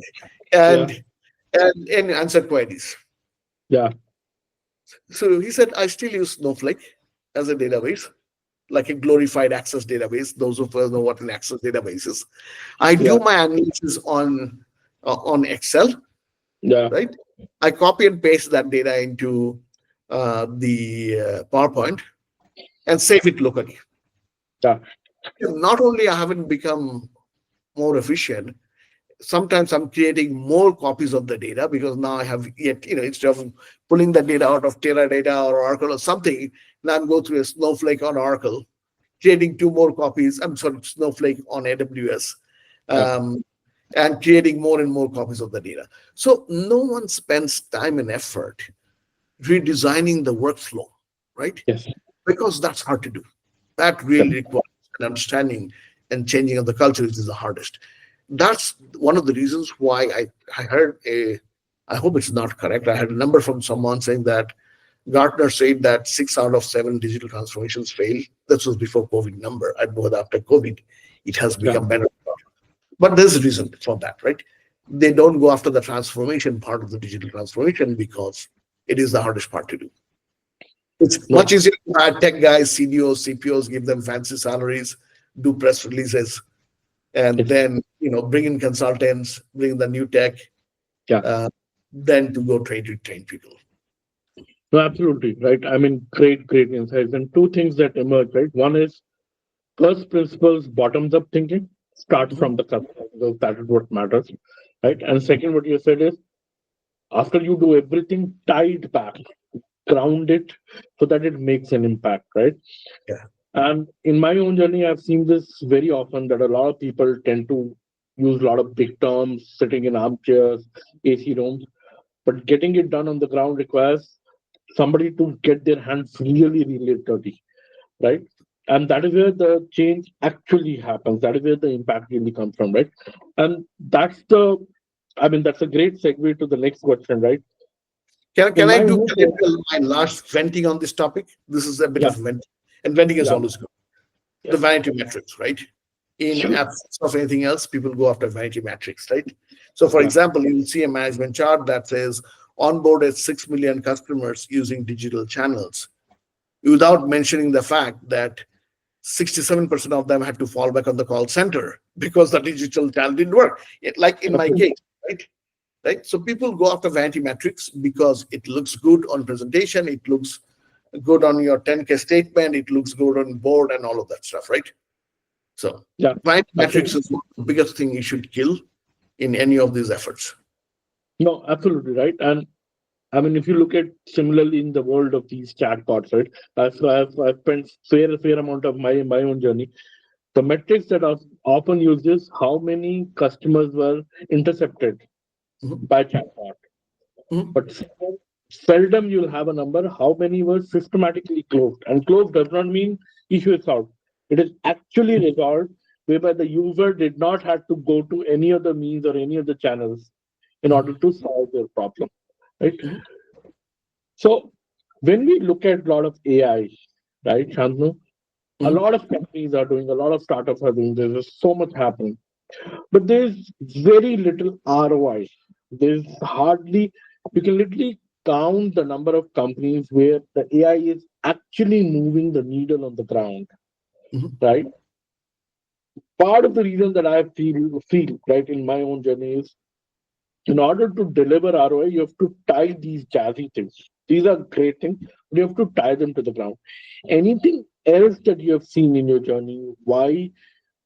Yeah. And answer queries. Yeah. So he said, I still use Snowflake as a database, like a glorified access database. Those of us know what an access database is. I Yeah. do my analysis on Excel, Yeah. right? I copy and paste that data into the PowerPoint and save it locally. Yeah. Not only I haven't become more efficient, sometimes I'm creating more copies of the data because now I have yet, instead of pulling the data out of Teradata or Oracle or something, now I'm going through a Snowflake on Oracle, creating two more copies. I'm sorry, Snowflake on AWS, Yeah. um, and creating more and more copies of the data. So no one spends time and effort redesigning the workflow, right? Yes. Because that's hard to do. That really requires an understanding and changing of the culture, which is the hardest. That's one of the reasons why I heard I hope it's not correct. I had a number from someone saying that Gartner said that 6 out of 7 digital transformations fail. This was before COVID number. I know that after COVID, it has Yeah. become better. But there's a reason for that, right? They don't go after the transformation part of the digital transformation because it is the hardest part to do. It's No. much easier to hire tech guys, CDOs, CPOs, give them fancy salaries, do press releases, and Yes. then bring in consultants, bring in the new tech, Yeah. uh, then to go train people. No, absolutely. Right. I mean, great insights. And two things that emerge, right? One is first principles, bottoms up thinking, start Mhm. from the customer. Because that is what matters. Right. And second, what you said is after you do everything, tie it back, ground it so that it makes an impact, right? Yeah. And in my own journey, I've seen this very often that a lot of people tend to use a lot of big terms, sitting in armchairs, AC rooms, but getting it done on the ground requires somebody to get their hands really dirty, right? And that is where the change actually happens. That is where the impact really comes from, right? And that's a great segue to the next question, right? Can In I my do own, my last venting on this topic? This is a bit yeah, of venting, and venting is yeah, always good. The yeah, vanity metrics, right? In sure, absence of anything else, people go after vanity metrics, right? So, for yeah, example, you will see a management chart that says onboarded 6 million customers using digital channels, without mentioning the fact that 67% of them had to fall back on the call center because the digital channel didn't work. Like in my absolutely, case, right? Right. So people go after vanity metrics because it looks good on presentation, it looks good on your 10K statement, it looks good on board and all of that stuff, right? So yeah, vanity metrics absolutely. is one of the biggest thing you should kill in any of these efforts. No, absolutely right. And I mean, if you look at similarly in the world of these chatbots, right? I've spent fair amount of my own journey. The metrics that are often used is how many customers were intercepted Mhm. by chatbot. Mhm. But seldom you'll have a number how many were systematically closed. And closed does not mean issue is solved. It is actually resolved whereby the user did not have to go to any other means or any other channels in order Mhm. to solve their problem. Right? Mhm. So when we look at a lot of AI, right, Shantanu, a Mhm, lot of companies are doing, a lot of startups are doing, there's so much happening. But there's very little ROI. There's hardly, you can literally count the number of companies where the AI is actually moving the needle on the ground, mhm, right? Part of the reason that I feel right in my own journey is in order to deliver ROI, you have to tie these jazzy things. These are great things, but you have to tie them to the ground. Anything else that you have seen in your journey? Why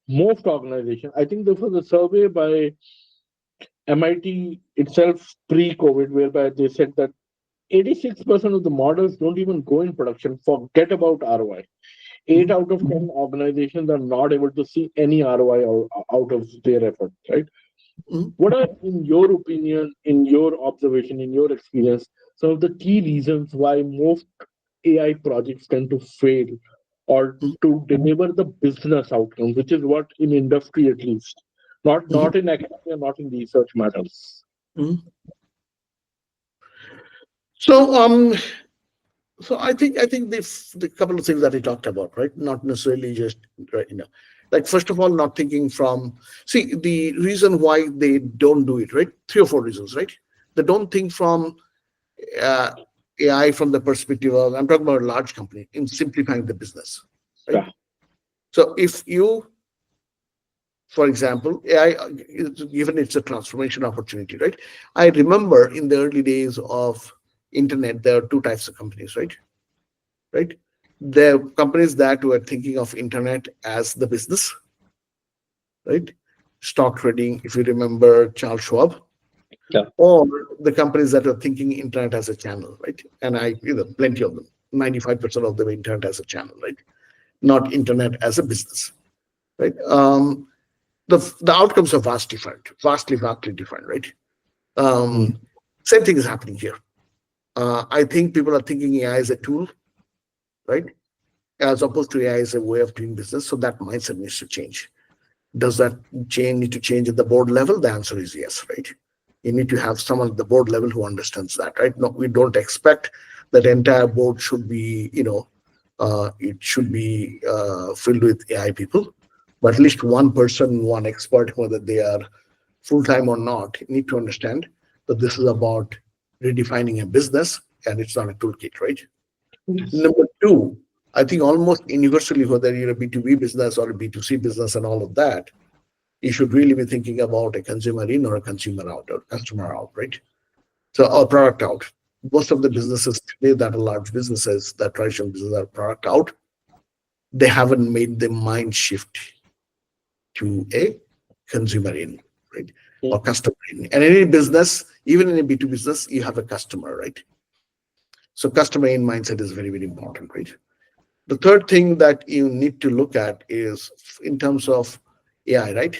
most organizations? I think there was a survey by MIT itself pre-COVID, whereby they said that 86% of the models don't even go in production. Forget about ROI. Eight mhm, out of 10 organizations are not able to see any ROI out of their effort, right? mhm, What are, in your opinion, in your observation, in your experience, some of the key reasons why most AI projects tend to fail or mhm, to deliver the business outcome, which is what in industry at least, not mhm, in academia, not in research matters. mhm. So, I think the couple of things that he talked about, right? Not necessarily just right, like first of all, not thinking from see the reason why they don't do it, right? Three or four reasons, right? They don't think from uh, AI from the perspective of I'm talking about a large company in simplifying the business, right? Yeah, So if you, for example, AI, given it's a transformation opportunity, right? I remember in the early days of internet, there are two types of companies, right? Right? There are companies that were thinking of internet as the business, right? Stock trading, if you remember Charles Schwab, yeah, or the companies that are thinking internet as a channel, right? And plenty of them, 95% of them internet as a channel, right? Not internet as a business, right? The outcomes are vastly different, right? mm, Um, Same thing is happening here. I think people are thinking AI as a tool, right? As opposed to AI as a way of doing business. So that mindset needs to change. Does that change need to change at the board level? The answer is yes, right? You need to have someone at the board level who understands that, right? No, we don't expect that entire board should be, it should be filled with AI people, but at least one person, one expert, whether they are full time or not, need to understand that this is about redefining a business and it's not a toolkit, right? yes, Number two, I think almost universally, whether you're a B2B business or a B2C business and all of that, you should really be thinking about a consumer in or a consumer out or customer out, right? So, or product out. Most of the businesses today that are large businesses, that traditional businesses are product out, they haven't made the mind shift to a consumer in, right? Or mm, customer in. And any business, even in a B2B business, you have a customer, right? So customer in mindset is very, very important, right? The third thing that you need to look at is in terms of AI, right?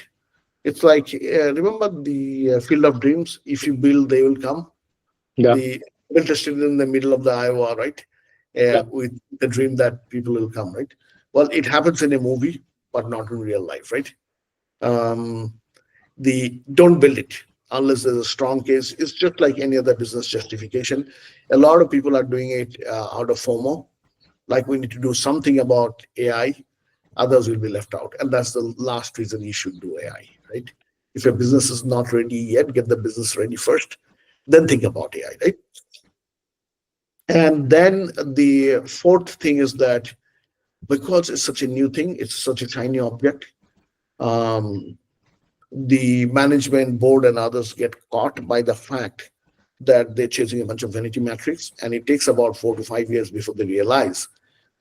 It's like, remember the field of dreams? If you build, they will come. yeah, The interested in the middle of the Iowa, right? yeah, With the dream that people will come, right? Well, it happens in a movie, but not in real life, right? Um, the don't build it unless there's a strong case. It's just like any other business justification. A lot of people are doing it out of FOMO, like we need to do something about AI, others will be left out. And that's the last reason you should do AI, right? If your business is not ready yet, get the business ready first, then think about AI, right? And then the fourth thing is that because it's such a new thing, it's such a shiny object, um, the management board and others get caught by the fact that they're chasing a bunch of vanity metrics, and it takes about 4 to 5 years before they realize,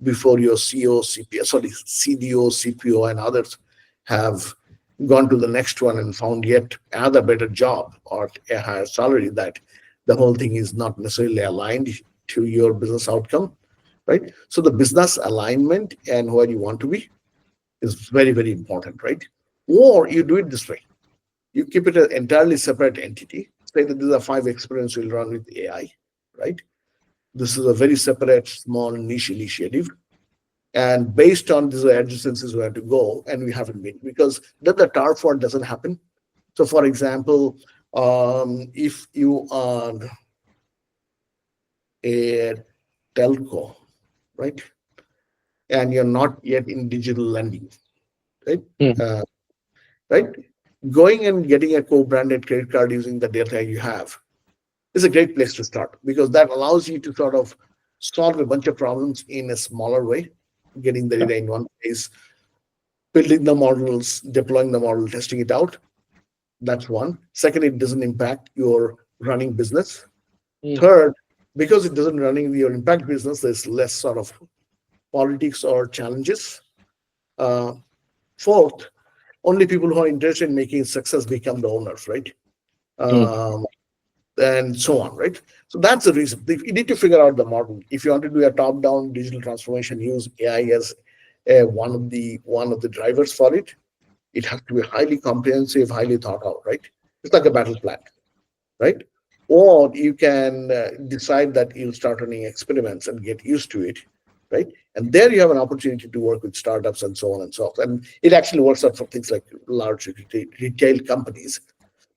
before your CEO, CPO, sorry, CDO, CPO, and others have gone to the next one and found yet another better job or a higher salary, that the whole thing is not necessarily aligned to your business outcome, right? So the business alignment and where you want to be is very, very important, right? Or you do it this way: you keep it an entirely separate entity. Say that these are 5 experiments we'll run with AI, right? This is a very separate, small niche initiative. And based on these adjacencies, we have to go, and we haven't been, because then the tar fault doesn't happen. So, for example, if you are a telco, right? And you're not yet in digital lending, right? Mm, Uh, right? Going and getting a co-branded credit card using the data you have is a great place to start because that allows you to sort of solve a bunch of problems in a smaller way, getting the yeah. data in one place, building the models, deploying the model, testing it out. That's one. Second, it doesn't impact your running business. Mm, Third, because it doesn't running your impact business, there's less sort of politics or challenges. Uh, Fourth, only people who are interested in making success become the owners, right? mm, Um, and so on, right? So that's the reason. You need to figure out the model. If you want to do a top-down digital transformation, use AI as one of the drivers for it. It has to be highly comprehensive, highly thought out, right? It's like a battle plan, right? Or you can decide that you'll start running experiments and get used to it, right? And there you have an opportunity to work with startups and so on and so forth. And it actually works out for things like large retail companies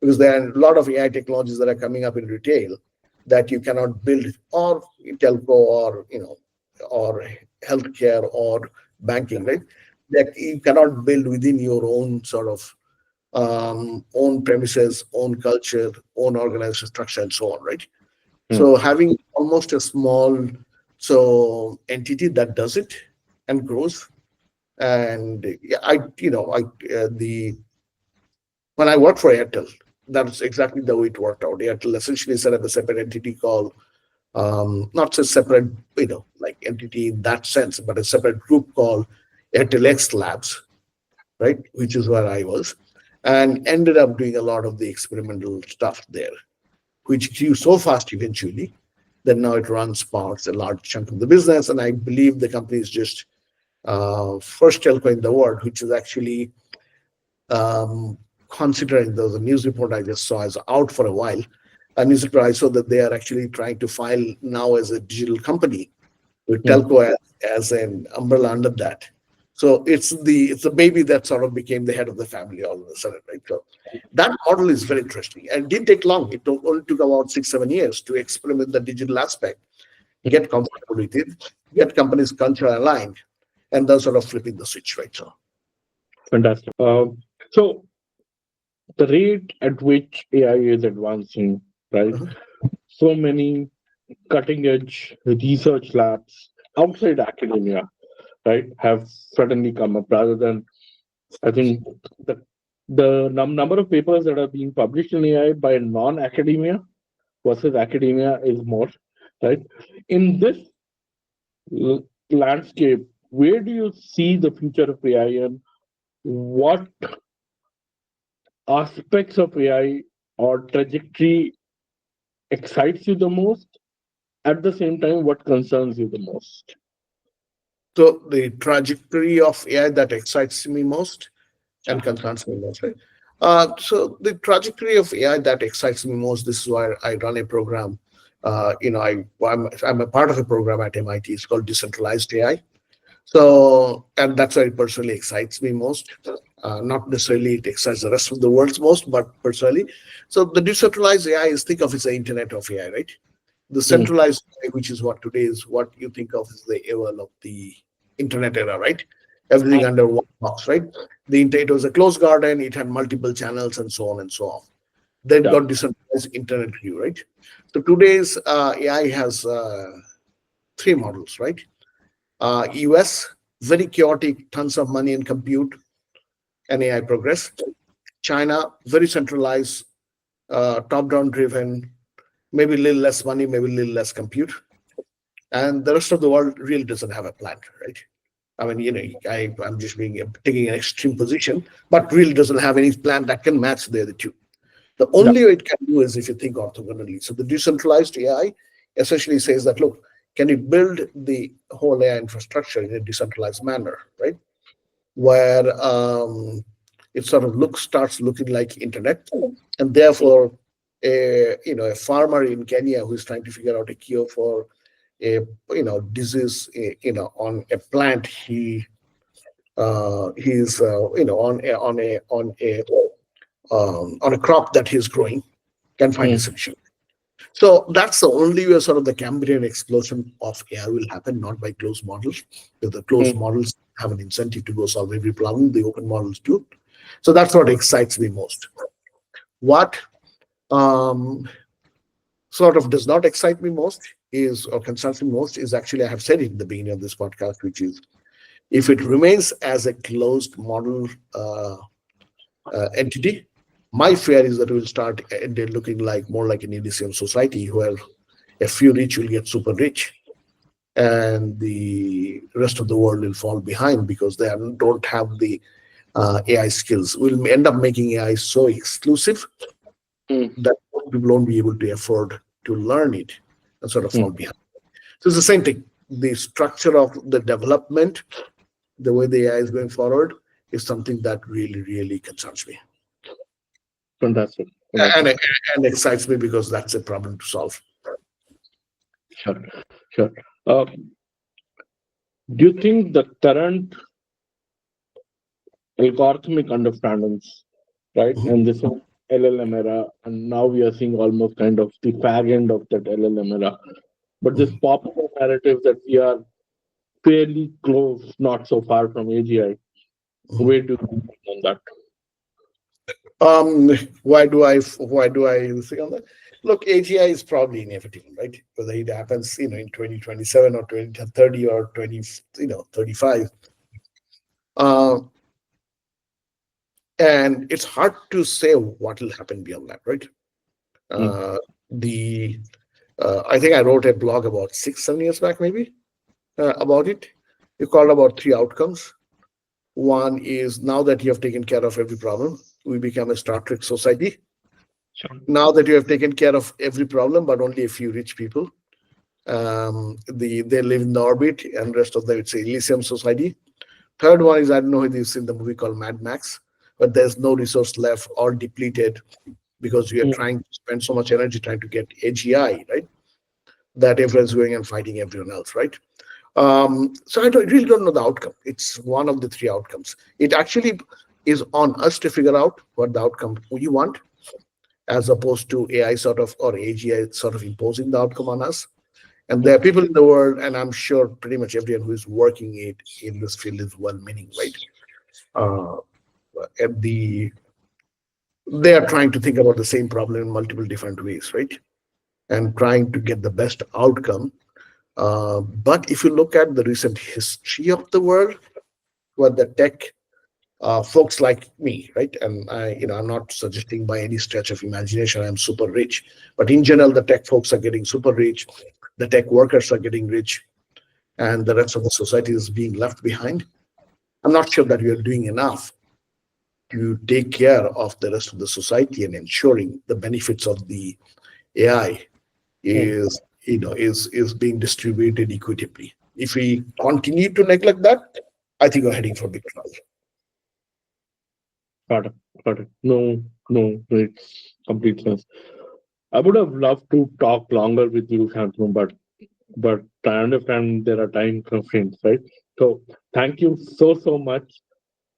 because there are a lot of AI technologies that are coming up in retail that you cannot build, or in telco, or or healthcare or banking, right? That you cannot build within your own sort of own premises, own culture, own organization structure, and so on, right? mm. So having almost a small entity that does it and grows, and yeah, the when I worked for Airtel, that's exactly the way it worked out. Airtel essentially set up a separate entity called not a separate, like entity in that sense, but a separate group called Airtel X Labs, right? Which is where I was, and ended up doing a lot of the experimental stuff there, which grew so fast eventually that now it runs parts a large chunk of the business. And I believe the company is just first telco in the world, which is actually um, considering there was a news report I just saw is out for a while. A news report I saw that they are actually trying to file now as a digital company with Mm. telco as an umbrella under that. So it's the baby that sort of became the head of the family all of a sudden, right? So that model is very interesting, and it didn't take long. Only took about 6-7 years to experiment the digital aspect, get comfortable with it, get companies' culture aligned, and then sort of flipping the switch, right? So Fantastic. So the rate at which AI is advancing, right? uh-huh. So many cutting edge research labs outside academia, right, have suddenly come up rather than, I think, the number of papers that are being published in AI by non-academia versus academia is more, right? In this landscape, where do you see the future of AI and what aspects of AI or trajectory excites you the most? At the same time, what concerns you the most? So the trajectory of AI that excites me most and concerns me most, right? So the trajectory of AI that excites me most. This is why I run a program. I'm a part of a program at MIT. It's called Decentralized AI. So, and that's why it personally excites me most. Not necessarily it excites the rest of the world's most, but personally. So the decentralized AI is, think of it as the internet of AI, right? The Mm, centralized AI, which is what today is what you think of as the AOL of the internet era, right? Everything under one box, right? The internet was a closed garden, it had multiple channels and so on and so on. Then yeah. got decentralized internet view, right? So today's AI has three models, right? US, very chaotic, tons of money and compute and AI progress. China, very centralized, top-down driven, maybe a little less money, maybe a little less compute. And the rest of the world really doesn't have a plan, right? I mean, I'm just taking an extreme position, but really doesn't have any plan that can match the other two. The Yeah. only way it can do is if you think orthogonally. So the decentralized AI essentially says that, look, can you build the whole AI infrastructure in a decentralized manner, right? Where it sort of starts looking like internet, and therefore, a farmer in Kenya who's trying to figure out a cure for a disease, on a plant he's on a crop that he's growing, can find a Mm, solution. So that's the only way sort of the Cambrian explosion of AI will happen, not by closed models. Because the closed Mm, models have an incentive to go solve every problem, the open models do. So that's what excites me most. What um, sort of does not excite me most is, or concerns me most, is actually, I have said it in the beginning of this podcast, which is if it remains as a closed model entity, my fear is that it will start looking like more like an Elysium society where a few rich will get super rich and the rest of the world will fall behind because they don't have the AI skills. We'll end up making AI so exclusive mm, that people won't be able to afford to learn it and sort of fall mm. behind. So it's the same thing. The structure of the development, the way the AI is going forward, is something that really, really concerns me Fantastic. and Fantastic. and excites me because that's a problem to solve. Sure. Sure. Uh, do you think the current algorithmic understandings, right? Mhm. And this whole LLM era, and now we are seeing almost kind of the fag end of that LLM era. But this Mhm. popular narrative that we are fairly close, not so far from AGI, Mhm. where do you think on that? Um, why do I think on that? Look, AGI is probably inevitable, right? Whether it happens, in 2027 or 2030 or 35. Uh, and it's hard to say what will happen beyond that, right? Mm, Uh, the I think I wrote a blog about 6, 7 years back, maybe, about it. You called about three outcomes. One is now that you have taken care of every problem, we become a Star Trek society. sure. Now that you have taken care of every problem, but only a few rich people, they live in the orbit, and rest of them it's a Elysium society. Third one is, I don't know if you've seen the movie called Mad Max, but there's no resource left or depleted because we are Mm, trying to spend so much energy trying to get AGI, right? That everyone's going and fighting everyone else, right? So really don't know the outcome. It's one of the three outcomes. It actually is on us to figure out what the outcome we want, as opposed to AI sort of or AGI sort of imposing the outcome on us. And there mm, are people in the world, and I'm sure pretty much everyone who is working it in this field is well-meaning, right? Uh, and they are trying to think about the same problem in multiple different ways, right? And trying to get the best outcome. But if you look at the recent history of the world, where the tech folks like me, right? And I'm not suggesting by any stretch of imagination I'm super rich, but in general, the tech folks are getting super rich, the tech workers are getting rich, and the rest of the society is being left behind. I'm not sure that we are doing enough to take care of the rest of the society and ensuring the benefits of the AI mm. is being distributed equitably. If we continue to neglect that, I think we're heading for big trouble. Got it. Got it. No, no, makes complete sense. I would have loved to talk longer with you, Shantanu, but I understand there are time constraints, right? So thank you so much.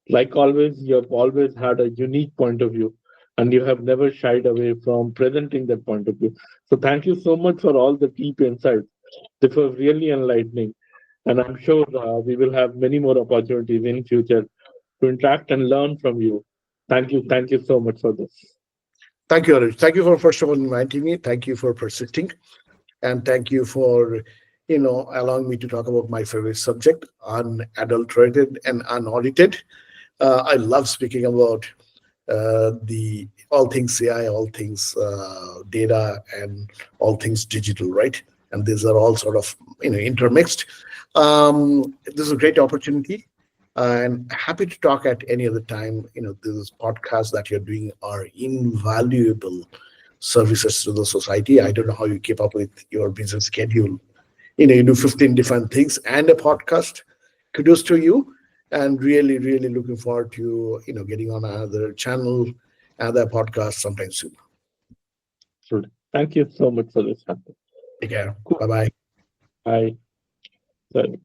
Like always, you have always had a unique point of view, and you have never shied away from presenting that point of view. So thank you so much for all the deep insights. This was really enlightening, and I'm sure we will have many more opportunities in future to interact and learn from you. Thank you so much for this. Thank you, Anuj. Thank you for first of all inviting me. Thank you for persisting, and thank you for allowing me to talk about my favorite subject, unadulterated and unaudited. I love speaking about the all things AI, all things data, and all things digital, right? And these are all sort of intermixed. This is a great opportunity, and happy to talk at any other time. These podcasts that you're doing are invaluable services to the society. I don't know how you keep up with your busy schedule. You do 15 different things and a podcast. Kudos to you, and really, really looking forward to getting on another channel, another podcast sometime soon. So thank you so much for this. Take care. Cool. Bye bye. Bye. Bye.